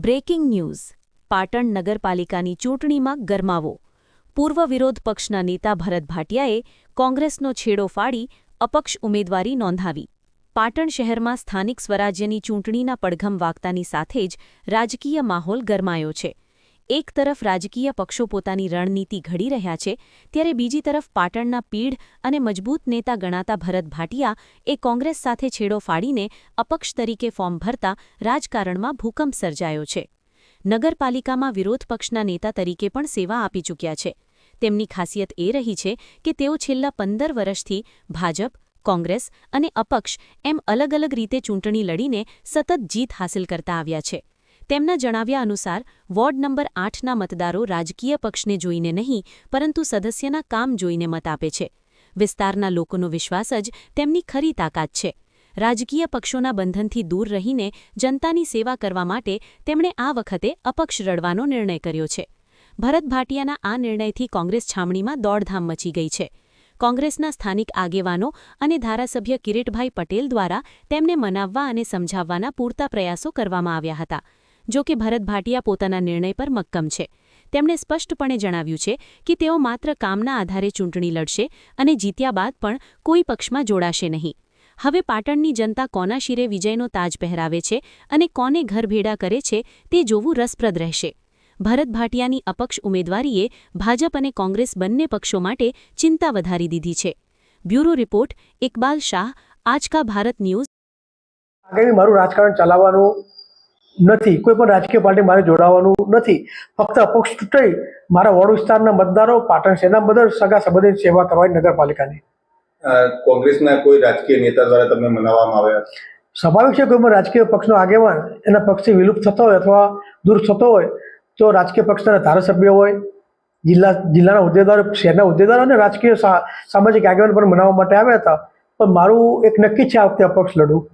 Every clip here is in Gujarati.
બ્રેકિંગ ન્યૂઝ પાટણ નગરપાલિકાની ચૂંટણીમાં ગરમાવો પૂર્વ વિરોધ પક્ષના નેતા ભરત ભાટિયાએ કોંગ્રેસનો છેડો ફાડી અપક્ષ ઉમેદવારી નોંધાવી પાટણ શહેરમાં સ્થાનિક સ્વરાજ્યની ચૂંટણીના પડઘમ વાગતાની સાથે જ રાજકીય માહોલ ગરમાયો છે એક તરફ રાજકીય પક્ષો પોતાની રણનીતિ ઘડી રહ્યા છે ત્યારે બીજી તરફ પાટણના પીઢ અને મજબૂત નેતા ગણાતા ભરત ભાટિયા એ કોંગ્રેસ સાથે છેડો ફાડીને અપક્ષ તરીકે ફોર્મ ભરતા રાજકારણમાં ભૂકંપ સર્જાયો છે નગરપાલિકામાં વિરોધ પક્ષના નેતા તરીકે પણ સેવા આપી ચૂક્યા છે તેમની ખાસિયત એ રહી છે કે તેઓ છેલ્લા 15 વર્ષથી ભાજપ કોંગ્રેસ અને અપક્ષ એમ અલગ અલગ રીતે ચૂંટણી લડીને સતત જીત હાંસલ કરતા આવ્યા છે તેમના જણાવ્યા અનુસાર વોર્ડ નંબર 8ના મતદારો રાજકીય પક્ષને જોઈને નહીં પરંતુ સદસ્યના કામ જોઈને મત આપે છે વિસ્તારના લોકોનો વિશ્વાસ જ તેમની ખરી તાકાત છે રાજકીય પક્ષોના બંધનથી દૂર રહીને જનતાની સેવા કરવા માટે તેમણે આ વખતે અપક્ષ લડવાનો નિર્ણય કર્યો છે ભરત ભાટિયાના આ નિર્ણયથી કોંગ્રેસ છામણીમાં દોડધામ મચી ગઈ છે કોંગ્રેસના સ્થાનિક આગેવાનો અને ધારાસભ્ય કિરીટભાઈ પટેલ દ્વારા તેમને મનાવવા અને સમજાવવાના પૂરતા પ્રયાસો કરવામાં આવ્યા હતા જો કે ભરત ભાટિયા પોતાના નિર્ણય પર મક્કમ છે તેમણે સ્પષ્ટપણે જણાવ્યું છે કે તેઓ માત્ર કામના આધારે ચૂંટણી લડશે અને જીત્યા બાદ પણ કોઈ પક્ષમાં જોડાશે નહીં હવે પાટણની જનતા કોના શિરે વિજયનો તાજ પહેરાવે છે અને કોને ઘરભેડા કરે છે તે જોવું રસપ્રદ રહેશે ભરત ભાટિયાની અપક્ષ ઉમેદવારીએ ભાજપ અને કોંગ્રેસ બંને પક્ષો માટે ચિંતા વધારી દીધી છે બ્યુરો રિપોર્ટ ઇકબાલ શાહ આજ કા ભારત ન્યૂઝ આગામી મારું રાજકારણ ચલાવવાનું નથી કોઈ પણ રાજકીય પાર્ટી મારે જોડાવાનું નથી ફક્ત અપક્ષ ચૂંટાઈ મારા વોર્ડ વિસ્તારના મતદારો પાટણ શહેરના બધા સગા સંબંધી સેવા કરવાની નગરપાલિકાની કોંગ્રેસના કોઈ રાજકીય નેતા દ્વારા તમને મનાવવામાં આવ્યા સ્વાભાવિક છે કોઈ પણ રાજકીય પક્ષનો આગેવાન એના પક્ષથી વિલુપ્ત થતો હોય અથવા દૂર થતો હોય તો રાજકીય પક્ષના ધારાસભ્ય હોય જિલ્લાના હોદ્દેદારો શહેરના હોદ્દેદારો અને રાજકીય સામાજિક આગેવાન પણ મનાવવા માટે આવ્યા હતા પણ મારું એક નક્કી છે આ વખતે અપક્ષ લડવું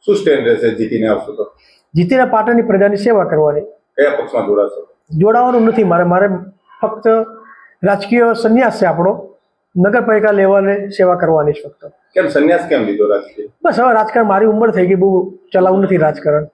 શું સ્ટેન્ડ રહેશે જીતીને આવશો તો જીતીને પાટણની પ્રજાની સેવા કરવાની કયા પક્ષમાં જોડાશો જોડાવાનું નથી મારે ફક્ત રાજકીય સંન્યાસ છે આપણો નગરપાલિકા લેવલે સેવા કરવાની છે ફક્ત કેમ સંન્યાસ કેમ લીધો રાજકીય બસ હવે રાજકારણ મારી ઉંમર થઈ ગઈ બહુ ચલાવવું નથી રાજકારણ